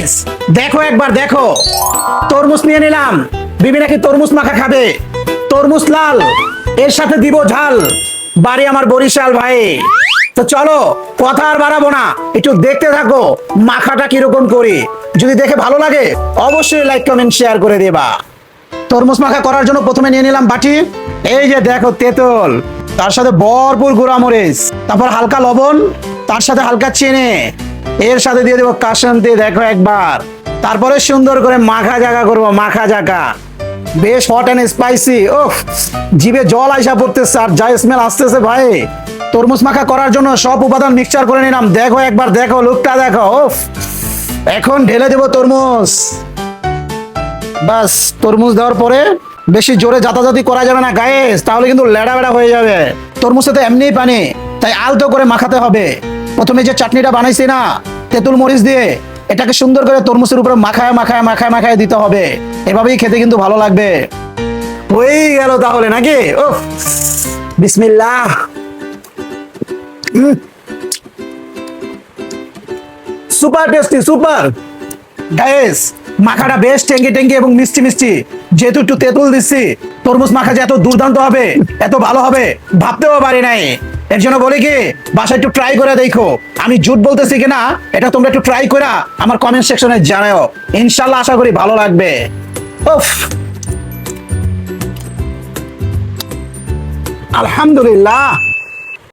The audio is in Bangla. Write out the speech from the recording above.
গাইস দেখো একবার দেখো, তরমুজ নিয়ে নিলাম। বিবি নাকি তরমুজ মাখা খাবে, তরমুজ লাল, এর সাথে দিব ঝাল। বাড়ি আমার বরিশাল ভাই। তো চলো কথা আর বাড়াবো না, একটু দেখতে থাকো মাখাটা কিরকম করি। যদি দেখে ভালো লাগে অবশ্যই লাইক কমেন্ট শেয়ার করে দেবা। তরমুজ মাখা করার জন্য প্রথমে নিয়ে নিলাম বাটি। এই যে দেখো তেঁতুল, তার সাথে ভরপুর গুঁড়ামরিচ, তারপর হালকা লবণ, তার সাথে হালকা চিনি, এর সাথে দিয়ে দেবো কাসুন্দি। দেখো একবার, তারপরে সুন্দর করে মাখা জাগা করবো, মাখা জাগা বেশ হট এন্ড স্পাইসি। ওহ, জিভে জল আইসা পড়তেছে আর যা স্মেল আসতেছে ভাই। তরমুজ মাখা করার জন্য সব উপাদান মিক্সচার করে নিলাম। দেখো একবার, দেখো লুকটা দেখো। ওফ, এখন ঢেলে দেবো তরমুজ। বাস, তরমুজ দেওয়ার পরে বেশি জোরে জাতাজাতি করা যাবে না গাইস, তাহলে কিন্তু লেড়া বেড়া হয়ে যাবে। তরমুজে তো এমনিই পানি, তাই আলতো করে মাখাতে হবে। প্রথমে যে চাটনিটা বানাইছি না তেঁতুল মরিচ দিয়ে, এটাকে সুন্দর করে তরমুজের উপরে মাখায় মাখায় মাখায় মাখায় দিতে হবে। এভাবেই খেতে কিন্তু ভালো লাগবে। হয়ে গেল তাহলে নাকি? ওহ, বিসমিল্লাহ। Super tasty, super guys. মাখাটা বেশ টেঙ্গি টেঙ্গি এবং মিষ্টি মিষ্টি। যেহেতু একটু তেঁতুল দিচ্ছি, তরমুজ মাখা যে এত দুর্দান্ত হবে, এত ভালো হবে ভাবতেও পারি নাই। এর জন্য বলি কি, বাসায় একটু ট্রাই করে দেখো। আমি জুট বলতেছি কিনা এটা তোমরা একটু ট্রাই করে আমার কমেন্ট সেকশনে জানাও। ইনশাল্লাহ আশা করি ভালো লাগবে। উফ, আলহামদুলিল্লাহ।